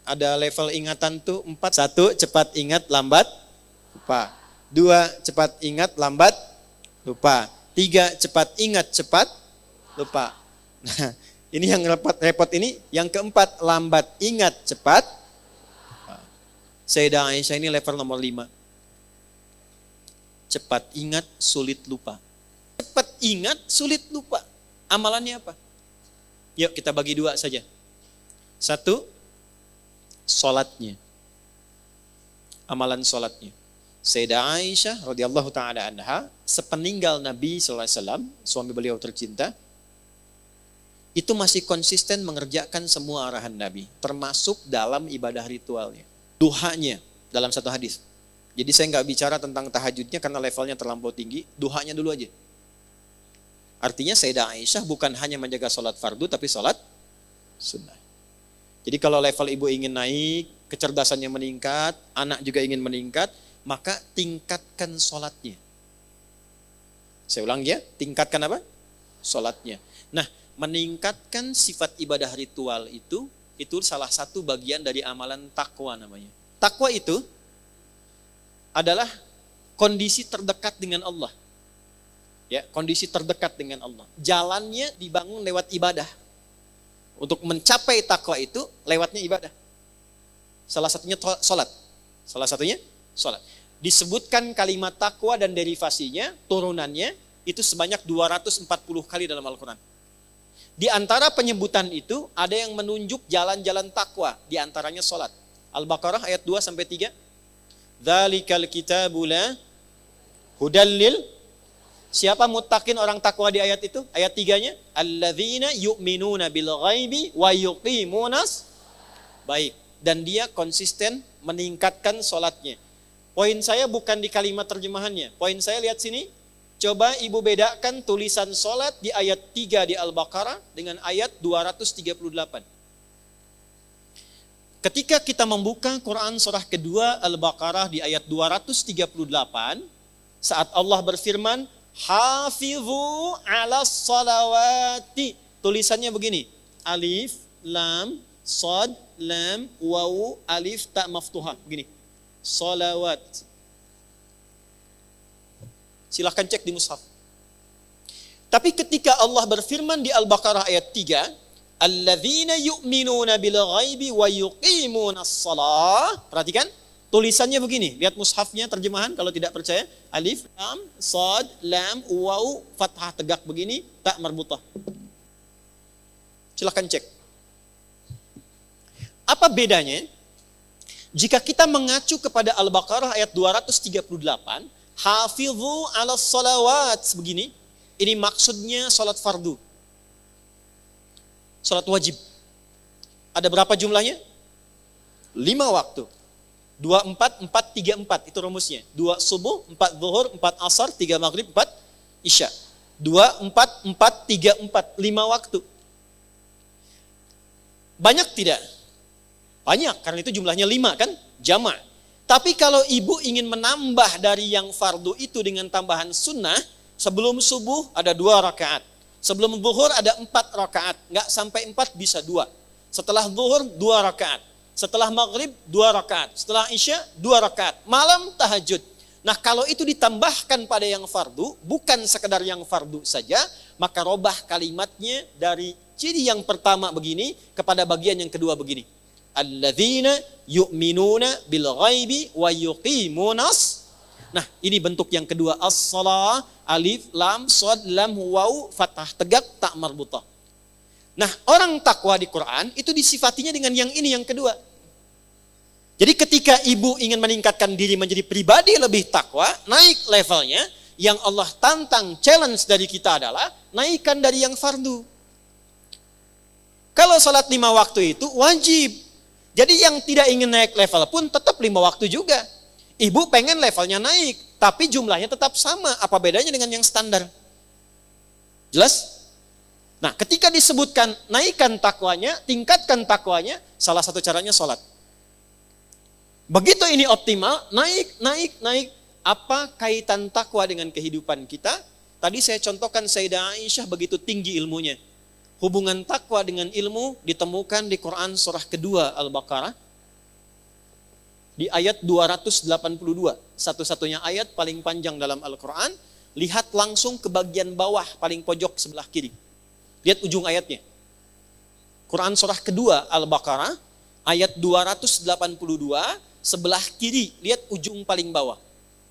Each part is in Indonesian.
Ada level ingatan tuh 4. 1, cepat ingat, lambat lupa. 2, cepat ingat, lambat lupa. 3, cepat ingat, cepat lupa. Nah, ini yang repot ini. Yang keempat, lambat ingat, cepat. Sayyidah Aisyah ini level nomor 5. Cepat ingat, sulit lupa. Cepat ingat, sulit lupa. Amalannya apa? Yuk kita bagi 2 saja. 1, sholatnya. Amalan sholatnya. Sayyidah Aisyah radhiyallahu ta'ala anha, sepeninggal Nabi SAW, suami beliau tercinta, itu masih konsisten mengerjakan semua arahan Nabi, termasuk dalam ibadah ritualnya. Duhanya, dalam satu hadis. Jadi saya nggak bicara tentang tahajudnya karena levelnya terlampau tinggi, duhanya dulu aja. Artinya Sayyidah Aisyah bukan hanya menjaga sholat fardu, tapi sholat sunnah. Jadi kalau level ibu ingin naik, kecerdasannya meningkat, anak juga ingin meningkat, maka tingkatkan sholatnya. Saya ulang ya, tingkatkan apa? Sholatnya. Nah, meningkatkan sifat ibadah ritual itu salah satu bagian dari amalan takwa namanya. Takwa itu adalah kondisi terdekat dengan Allah. Ya, kondisi terdekat dengan Allah. Jalannya dibangun lewat ibadah. Untuk mencapai takwa itu lewatnya ibadah. Salah satunya sholat. Salah satunya sholat. Disebutkan kalimat takwa dan derivasinya, turunannya itu sebanyak 240 kali dalam Al-Quran. Di antara penyebutan itu ada yang menunjuk jalan-jalan takwa, di antaranya sholat. Al-Baqarah ayat 2-3. Dzalikal kitabu la hudal lil. Siapa muttaqin orang takwa di ayat itu? Ayat 3-nya, alladzina yu'minuna bil ghaibi wa yuqimunas. Baik, dan dia konsisten meningkatkan sholatnya. Poin saya bukan di kalimat terjemahannya. Poin saya lihat sini. Coba ibu bedakan tulisan sholat di ayat 3 di Al-Baqarah dengan ayat 238. Ketika kita membuka Quran surah kedua Al-Baqarah di ayat 238, saat Allah berfirman, Hafizu ala salawati. Tulisannya begini, alif, lam, sad, lam, wawu, alif, ta maftuhah. Begini, salawat. Silahkan cek di mushaf. Tapi ketika Allah berfirman di Al-Baqarah ayat 3, alladzina yu'minuna bil ghaibi wa yuqimunas shalah. Perhatikan, tulisannya begini. Lihat mushafnya terjemahan kalau tidak percaya. Alif, lam, sad, lam, waw, fathah tegak begini, tak marbutah. Silahkan cek. Apa bedanya? Jika kita mengacu kepada Al-Baqarah ayat 238, Hafizu ala salawat begini, ini maksudnya salat fardu. Salat wajib. Ada berapa jumlahnya? 5 waktu. 2, 4, 4, 3, 4. Itu rumusnya. 2 subuh, 4 zuhur, 4 asar, 3 maghrib, 4 isya. 2, 4, 4, 3, 4. 5 waktu. Banyak tidak? Banyak, karena itu jumlahnya 5 kan? Jama'. Tapi kalau ibu ingin menambah dari yang fardu itu dengan tambahan sunnah, sebelum subuh ada 2 rakaat. Sebelum zuhur ada 4 rakaat. Nggak sampai 4 bisa 2. Setelah zuhur 2 rakaat. Setelah maghrib 2 rakaat. Setelah isya 2 rakaat. Malam tahajud. Nah kalau itu ditambahkan pada yang fardu, bukan sekedar yang fardu saja, maka robah kalimatnya dari ciri yang pertama begini kepada bagian yang kedua begini. Alladzina yu'minuna bil ghaibi wa yuqimunas. Nah, ini bentuk yang kedua, as-shalah, alif, lam, shad, lam, waw, fathah tegak, tak marbutah. Nah, orang takwa di Quran itu disifatinya dengan yang ini yang kedua. Jadi ketika ibu ingin meningkatkan diri menjadi pribadi lebih takwa, naik levelnya, yang Allah tantang challenge dari kita adalah naikkan dari yang fardu. Kalau salat 5 waktu itu wajib. Jadi yang tidak ingin naik level pun tetap 5 waktu juga. Ibu pengen levelnya naik, tapi jumlahnya tetap sama. Apa bedanya dengan yang standar? Jelas? Nah, ketika disebutkan naikkan takwanya, tingkatkan takwanya, salah satu caranya sholat. Begitu ini optimal, naik. Apa kaitan takwa dengan kehidupan kita? Tadi saya contohkan Sayyidah Aisyah begitu tinggi ilmunya. Hubungan takwa dengan ilmu ditemukan di Quran surah kedua Al-Baqarah Di ayat 282, satu-satunya ayat paling panjang dalam Al-Quran. Lihat langsung ke bagian bawah paling pojok sebelah kiri. Lihat ujung ayatnya. Quran surah kedua Al-Baqarah ayat 282 sebelah kiri. Lihat ujung paling bawah.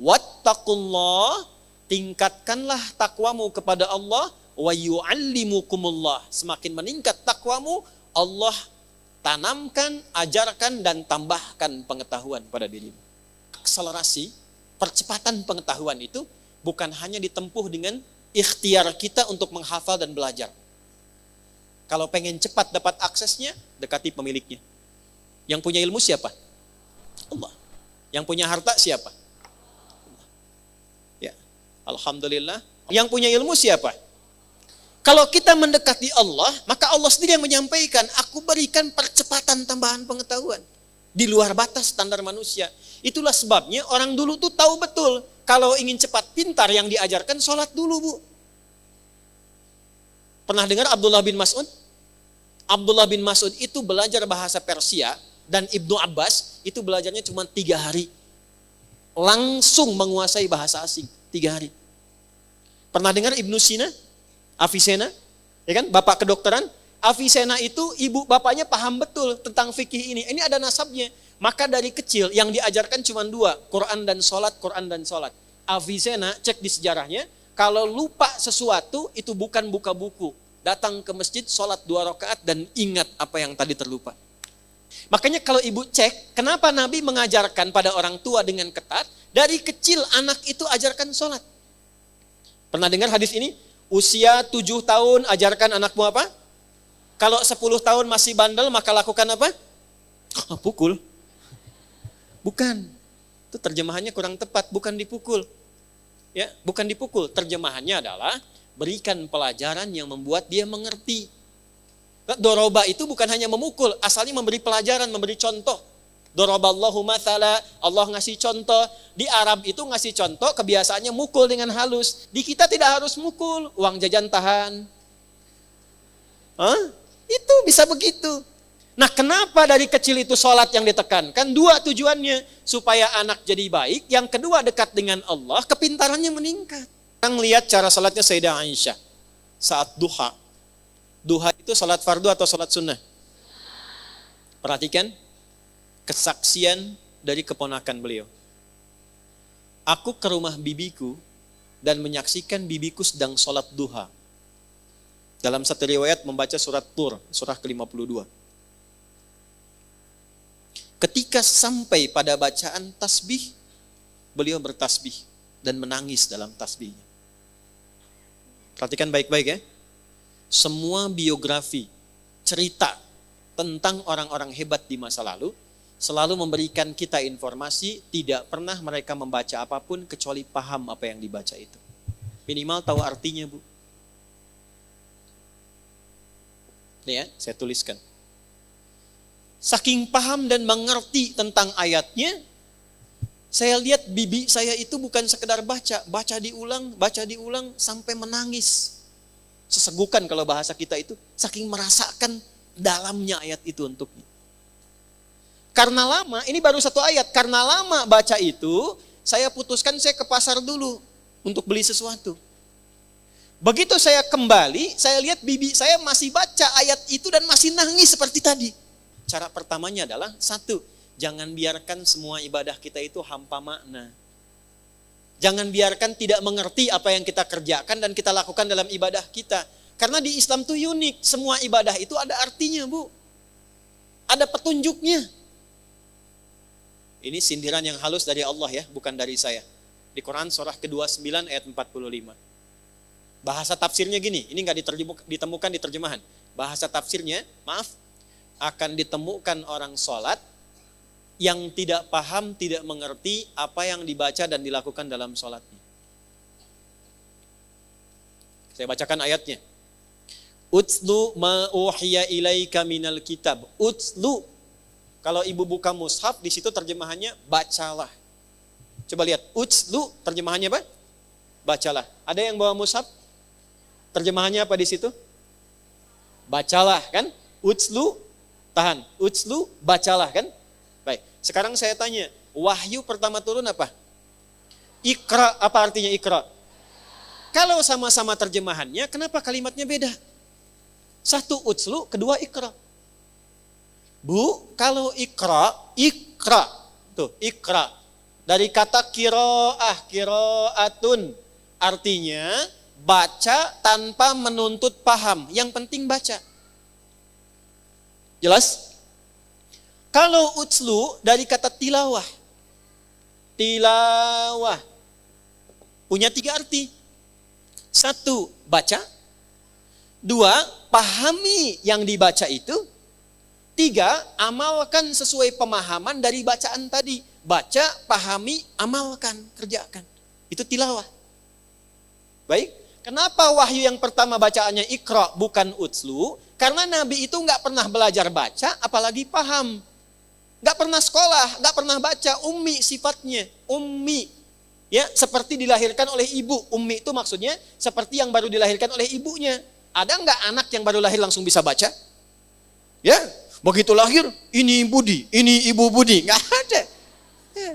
Wattaqullah, tingkatkanlah takwamu kepada Allah, wa yu'allimukumullah. Semakin meningkat takwamu, Allah tanamkan, ajarkan, dan tambahkan pengetahuan pada dirimu. Akselerasi, percepatan pengetahuan itu bukan hanya ditempuh dengan ikhtiar kita untuk menghafal dan belajar. Kalau pengen cepat dapat aksesnya, dekati pemiliknya. Yang punya ilmu siapa? Allah. Yang punya harta siapa? Allah. Ya, alhamdulillah. Yang punya ilmu siapa? Kalau kita mendekati Allah, maka Allah sendiri yang menyampaikan, aku berikan percepatan tambahan pengetahuan. Di luar batas standar manusia. Itulah sebabnya orang dulu tuh tahu betul, kalau ingin cepat pintar yang diajarkan, sholat dulu, Bu. Pernah dengar Abdullah bin Mas'ud? Abdullah bin Mas'ud itu belajar bahasa Persia, dan Ibnu Abbas itu belajarnya cuma 3 hari. Langsung menguasai bahasa asing, 3 hari. Pernah dengar Ibnu Sina? Avicenna, ya kan, bapak kedokteran. Avicenna itu ibu bapaknya paham betul tentang fikih ini. Ini ada nasabnya. Maka dari kecil yang diajarkan cuma 2, Quran dan sholat, Quran dan sholat. Avicenna, cek di sejarahnya, kalau lupa sesuatu itu bukan buka buku. Datang ke masjid, sholat 2 rakaat dan ingat apa yang tadi terlupa. Makanya kalau ibu cek, kenapa Nabi mengajarkan pada orang tua dengan ketat, dari kecil anak itu ajarkan sholat. Pernah dengar hadis ini? Usia 7 tahun ajarkan anakmu apa? Kalau 10 tahun masih bandel maka lakukan apa? Pukul. Bukan. Itu terjemahannya kurang tepat, bukan dipukul. Ya, bukan dipukul. Terjemahannya adalah berikan pelajaran yang membuat dia mengerti. Doroba itu bukan hanya memukul, asalnya memberi pelajaran, memberi contoh. Doroballahu mathala, Allah ngasih contoh. Di Arab itu ngasih contoh, kebiasaannya mukul dengan halus. Di kita tidak harus mukul, uang jajan tahan. Itu bisa begitu. Nah, kenapa dari kecil itu sholat yang ditekankan? 2 tujuannya, supaya anak jadi baik. Yang kedua, dekat dengan Allah, kepintarannya meningkat. Kita lihat cara sholatnya Sayyidah Aisyah saat duha. Duha itu sholat fardu atau sholat sunnah? Perhatikan kesaksian dari keponakan beliau. Aku ke rumah bibiku dan menyaksikan bibiku sedang sholat duha. Dalam satu riwayat membaca surat Tur, surah ke-52. Ketika sampai pada bacaan tasbih, beliau bertasbih dan menangis dalam tasbihnya. Perhatikan baik-baik ya. Semua biografi, cerita tentang orang-orang hebat di masa lalu, selalu memberikan kita informasi, tidak pernah mereka membaca apapun kecuali paham apa yang dibaca itu. Minimal tahu artinya, Bu. Nih ya, saya tuliskan. Saking paham dan mengerti tentang ayatnya, saya lihat bibi saya itu bukan sekedar baca diulang sampai menangis. Sesegukan kalau bahasa kita itu, saking merasakan dalamnya ayat itu untuknya. Karena lama, ini baru 1 ayat, karena lama baca itu, saya putuskan saya ke pasar dulu untuk beli sesuatu. Begitu saya kembali, saya lihat bibi saya masih baca ayat itu dan masih nangis seperti tadi. Cara pertamanya adalah, 1, jangan biarkan semua ibadah kita itu hampa makna. Jangan biarkan tidak mengerti apa yang kita kerjakan dan kita lakukan dalam ibadah kita. Karena di Islam itu unik, semua ibadah itu ada artinya, Bu. Ada petunjuknya. Ini sindiran yang halus dari Allah ya, bukan dari saya. Di Quran surah ke-29 ayat 45. Bahasa tafsirnya gini, ini nggak ditemukan di terjemahan. Bahasa tafsirnya, akan ditemukan orang sholat yang tidak paham, tidak mengerti apa yang dibaca dan dilakukan dalam sholatnya. Saya bacakan ayatnya. Utslu ma uhiya ilaika minal kitab. Utslu. Kalau ibu buka mushaf, di situ terjemahannya bacalah. Coba lihat, utslu terjemahannya apa? Bacalah. Ada yang bawa mushaf? Terjemahannya apa di situ? Bacalah kan? Utslu, tahan. Utslu, bacalah kan? Baik, sekarang saya tanya, wahyu pertama turun apa? Iqra, apa artinya Iqra? Kalau sama-sama terjemahannya, kenapa kalimatnya beda? Satu utslu, kedua Iqra. Bu, kalau Iqra, tuh Iqra. Dari kata kiro'atun. Artinya, baca tanpa menuntut paham. Yang penting baca. Jelas? Kalau utslu dari kata tilawah. Tilawah. Punya 3 arti. 1, baca. 2, pahami yang dibaca itu. 3, amalkan sesuai pemahaman dari bacaan tadi. Baca, pahami, amalkan, kerjakan. Itu tilawah. Baik. Kenapa wahyu yang pertama bacaannya Iqra bukan utslu? Karena Nabi itu nggak pernah belajar baca, apalagi paham. Nggak pernah sekolah, nggak pernah baca, ummi sifatnya, ummi. Ya, seperti dilahirkan oleh ibu. Ummi itu maksudnya seperti yang baru dilahirkan oleh ibunya. Ada nggak anak yang baru lahir langsung bisa baca? Ya, begitu lahir, ini Budi, ini Ibu Budi, nggak ada. Ya.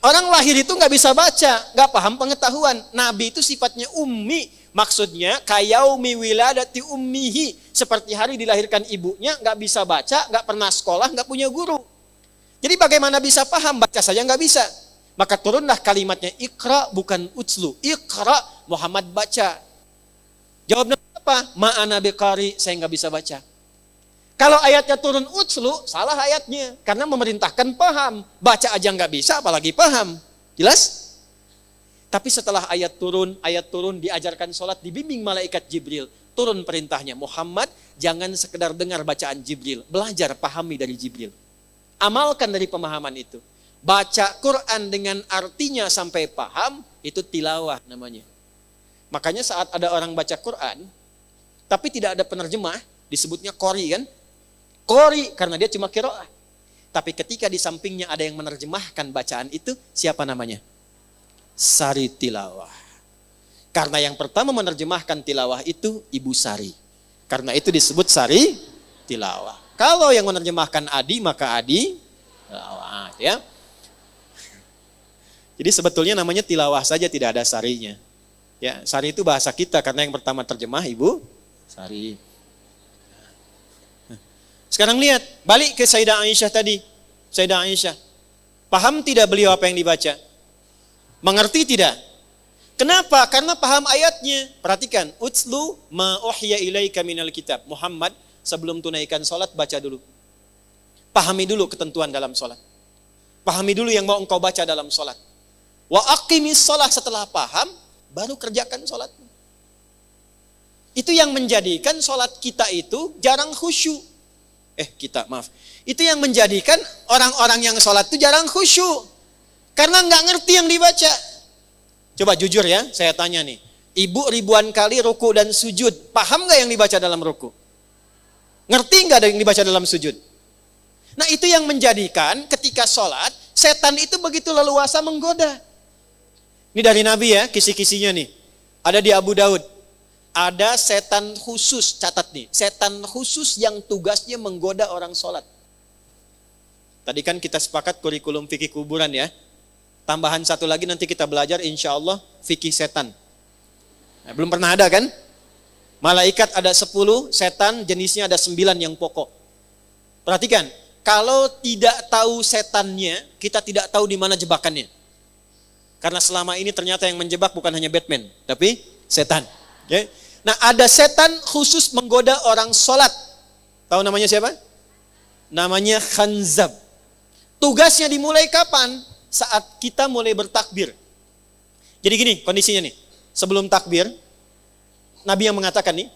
Orang lahir itu nggak bisa baca, nggak paham pengetahuan. Nabi itu sifatnya ummi, maksudnya kayaumi wiladati ummihi, seperti hari dilahirkan ibunya, nggak bisa baca, nggak pernah sekolah, nggak punya guru. Jadi bagaimana bisa paham? Baca saja nggak bisa. Maka turunlah kalimatnya Iqra bukan utslu. Iqra, Muhammad baca. Jawabnya apa? Ma'ana biqari, saya nggak bisa baca. Kalau ayatnya turun utslu, salah ayatnya. Karena memerintahkan paham. Baca aja nggak bisa, apalagi paham. Jelas? Tapi setelah ayat turun, diajarkan sholat, dibimbing malaikat Jibril. Turun perintahnya, Muhammad jangan sekedar dengar bacaan Jibril. Belajar, pahami dari Jibril. Amalkan dari pemahaman itu. Baca Quran dengan artinya sampai paham, itu tilawah namanya. Makanya saat ada orang baca Quran, tapi tidak ada penerjemah, disebutnya qori kan? Qori karena dia cuma qiraah. Tapi ketika di sampingnya ada yang menerjemahkan bacaan itu, siapa namanya? Sari tilawah. Karena yang pertama menerjemahkan tilawah itu Ibu Sari. Karena itu disebut sari tilawah. Kalau yang menerjemahkan Adi, maka Adi tilawah. Ya. Jadi sebetulnya namanya tilawah saja, tidak ada sarinya. Ya, sari itu bahasa kita karena yang pertama terjemah Ibu Sari. Sekarang lihat, balik ke Sayyidah Aisyah tadi. Sayyidah Aisyah, paham tidak beliau apa yang dibaca? Mengerti tidak? Kenapa? Karena paham ayatnya. Perhatikan, utslu ma uhya ilaika minal kitab. Muhammad, sebelum tunaikan sholat, baca dulu. Pahami dulu ketentuan dalam sholat. Pahami dulu yang mau engkau baca dalam sholat. Wa aqimis sholat, setelah paham, baru kerjakan sholat. Itu yang menjadikan sholat kita itu jarang khusyuk. Itu yang menjadikan orang-orang yang sholat itu jarang khusyuk. Karena nggak ngerti yang dibaca. Coba jujur ya, saya tanya nih. Ibu ribuan kali ruku dan sujud. Paham nggak yang dibaca dalam ruku? Ngerti nggak ada yang dibaca dalam sujud? Nah itu yang menjadikan ketika sholat, setan itu begitu leluasa menggoda. Ini dari Nabi ya, kisi-kisinya nih. Ada di Abu Daud. Ada setan khusus, catat nih. Setan khusus yang tugasnya menggoda orang sholat. Tadi kan kita sepakat kurikulum fikih kuburan ya. Tambahan satu lagi nanti kita belajar insya Allah fikih setan. Nah, belum pernah ada kan? Malaikat ada 10, setan jenisnya ada 9 yang pokok. Perhatikan, kalau tidak tahu setannya, kita tidak tahu di mana jebakannya. Karena selama ini ternyata yang menjebak bukan hanya Batman, tapi setan. Okay? Nah ada setan khusus menggoda orang sholat. Tahu namanya siapa? Namanya Khanzab. Tugasnya dimulai kapan? Saat kita mulai bertakbir. Jadi gini kondisinya nih. Sebelum takbir, Nabi yang mengatakan nih,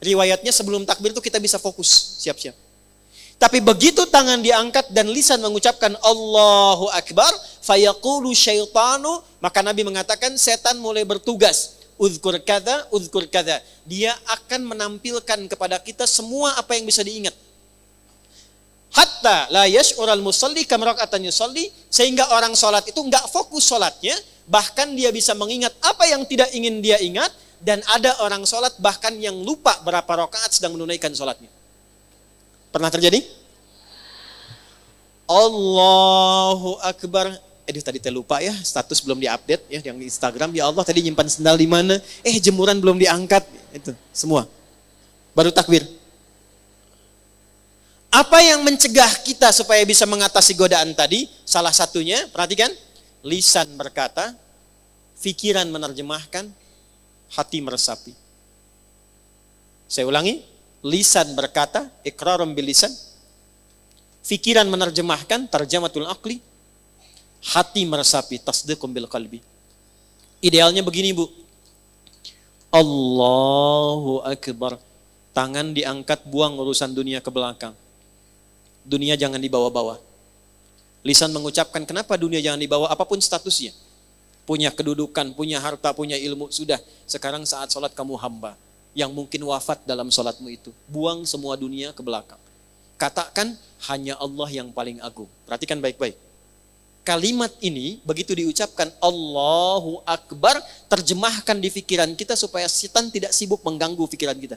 riwayatnya sebelum takbir itu kita bisa fokus, siap-siap. Tapi begitu tangan diangkat dan lisan mengucapkan Allahu Akbar, fayaqulu syaitanu, maka Nabi mengatakan setan mulai bertugas. Uzkur kada, uzkur kada. Dia akan menampilkan kepada kita semua apa yang bisa diingat. Hatta la yash'ural musalli kam raka'atan yusalli, sehingga orang salat itu enggak fokus salatnya, bahkan dia bisa mengingat apa yang tidak ingin dia ingat, dan ada orang salat bahkan yang lupa berapa rakaat sedang menunaikan salatnya. Pernah terjadi? Allahu Akbar. Tadi saya lupa ya, status belum diupdate ya yang di Instagram. Ya Allah, tadi nyimpan sendal di mana? Jemuran belum diangkat. Itu semua. Baru takbir. Apa yang mencegah kita supaya bisa mengatasi godaan tadi? Salah satunya, perhatikan, lisan berkata, pikiran menerjemahkan, hati meresapi. Saya ulangi, lisan berkata, iqrarum bil lisan, pikiran menerjemahkan, tarjamatul aqli, hati meresapi, tasdiqum bil qalbi. Idealnya begini, Bu. Allahu Akbar. Tangan diangkat, buang urusan dunia ke belakang. Dunia jangan dibawa-bawa. Lisan mengucapkan, kenapa dunia jangan dibawa? Apapun statusnya. Punya kedudukan, punya harta, punya ilmu. Sudah, sekarang saat sholat kamu hamba. Yang mungkin wafat dalam sholatmu itu. Buang semua dunia ke belakang. Katakan, hanya Allah yang paling agung. Perhatikan baik-baik. Kalimat ini, begitu diucapkan, Allahu Akbar, terjemahkan di pikiran kita supaya setan tidak sibuk mengganggu pikiran kita.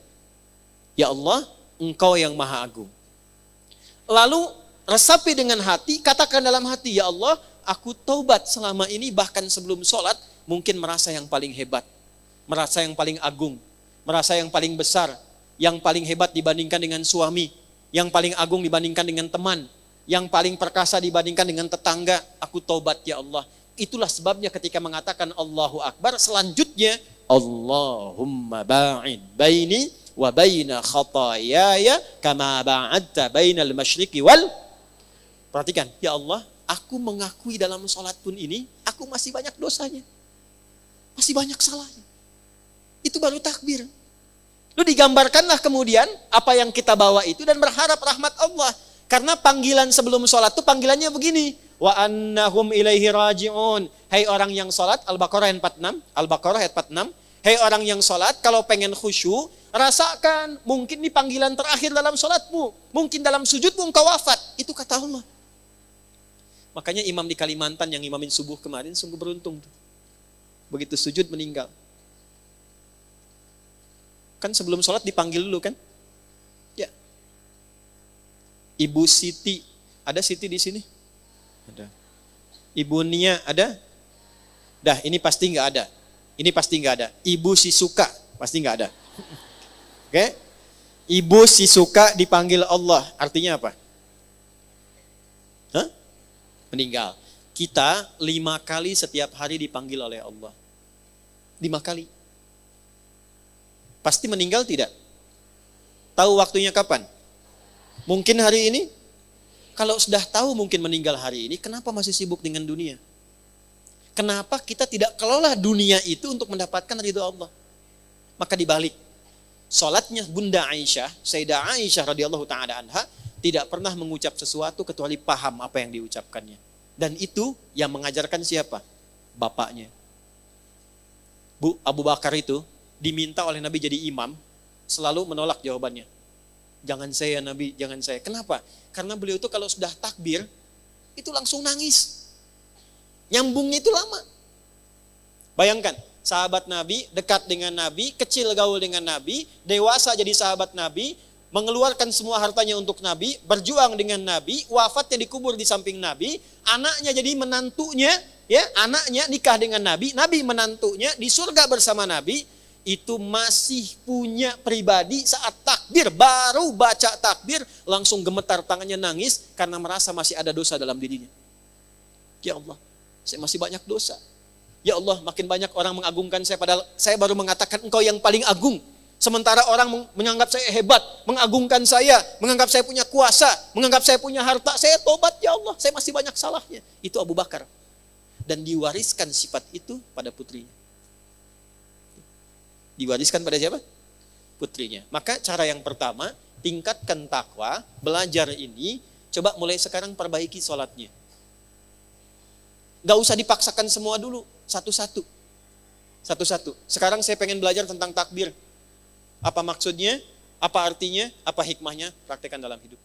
Ya Allah, Engkau yang maha agung. Lalu resapi dengan hati, katakan dalam hati, ya Allah, aku taubat selama ini, bahkan sebelum sholat, mungkin merasa yang paling hebat, merasa yang paling agung, merasa yang paling besar, yang paling hebat dibandingkan dengan suami, yang paling agung dibandingkan dengan teman, yang paling perkasa dibandingkan dengan tetangga. Aku taubat ya Allah. Itulah sebabnya ketika mengatakan Allahu Akbar, selanjutnya Allahumma ba'id baini wa baina khataayaya kama ba'adta bainal masyriqi wal. Perhatikan, ya Allah, aku mengakui dalam sholat pun ini, aku masih banyak dosanya. Masih banyak salahnya. Itu baru takbir. Lu digambarkanlah kemudian apa yang kita bawa itu dan berharap rahmat Allah. Karena panggilan sebelum sholat itu panggilannya begini. Wa annahum ilaihi raji'un. Hai orang yang sholat, Al-Baqarah ayat 46. Al-Baqarah ayat 46. Hai orang yang sholat, kalau pengen khusyuk, rasakan, mungkin ini panggilan terakhir dalam sholatmu. Mungkin dalam sujudmu engkau wafat. Itu kata Allah. Makanya imam di Kalimantan yang imamin subuh kemarin sungguh beruntung. Begitu sujud meninggal. Kan sebelum sholat dipanggil dulu kan? Ya. Ibu Siti, ada Siti di sini? Ada. Ibu Nia ada? Dah, ini pasti nggak ada. Ini pasti nggak ada. Ibu Sisuka pasti nggak ada. Oke? Ibu Sisuka dipanggil Allah, artinya apa? Hah? Meninggal. Kita 5 kali setiap hari dipanggil oleh Allah. 5 kali. Pasti meninggal tidak? Tahu waktunya kapan? Mungkin hari ini? Kalau sudah tahu mungkin meninggal hari ini, kenapa masih sibuk dengan dunia? Kenapa kita tidak kelola dunia itu untuk mendapatkan ridho Allah? Maka dibalik. Salatnya Bunda Aisyah, Sayyidah Aisyah radhiyallahu ta'ala anha, tidak pernah mengucap sesuatu kecuali paham apa yang diucapkannya. Dan itu yang mengajarkan siapa? Bapaknya. Bu, Abu Bakar itu diminta oleh Nabi jadi imam, selalu menolak jawabannya. Jangan saya Nabi, jangan saya. Kenapa? Karena beliau itu kalau sudah takbir, itu langsung nangis. Nyambungnya itu lama. Bayangkan, sahabat Nabi, dekat dengan Nabi, kecil gaul dengan Nabi, dewasa jadi sahabat Nabi, mengeluarkan semua hartanya untuk Nabi, berjuang dengan Nabi, wafatnya dikubur di samping Nabi, anaknya jadi menantunya, ya, anaknya nikah dengan Nabi, Nabi menantunya di surga bersama Nabi, itu masih punya pribadi saat takbir, baru baca takbir, langsung gemetar tangannya nangis karena merasa masih ada dosa dalam dirinya. Ya Allah, saya masih banyak dosa. Ya Allah, makin banyak orang mengagungkan saya, padahal saya baru mengatakan Engkau yang paling agung. Sementara orang menganggap saya hebat, mengagungkan saya, menganggap saya punya kuasa, menganggap saya punya harta. Saya tobat, ya Allah, saya masih banyak salahnya. Itu Abu Bakar. Dan diwariskan sifat itu pada putrinya. Diwariskan pada siapa? Putrinya. Maka cara yang pertama, tingkatkan takwa, belajar ini, coba mulai sekarang perbaiki sholatnya. Gak usah dipaksakan semua dulu, satu-satu. Satu-satu. Sekarang saya pengen belajar tentang takbir. Apa maksudnya, apa artinya, apa hikmahnya, praktekkan dalam hidup.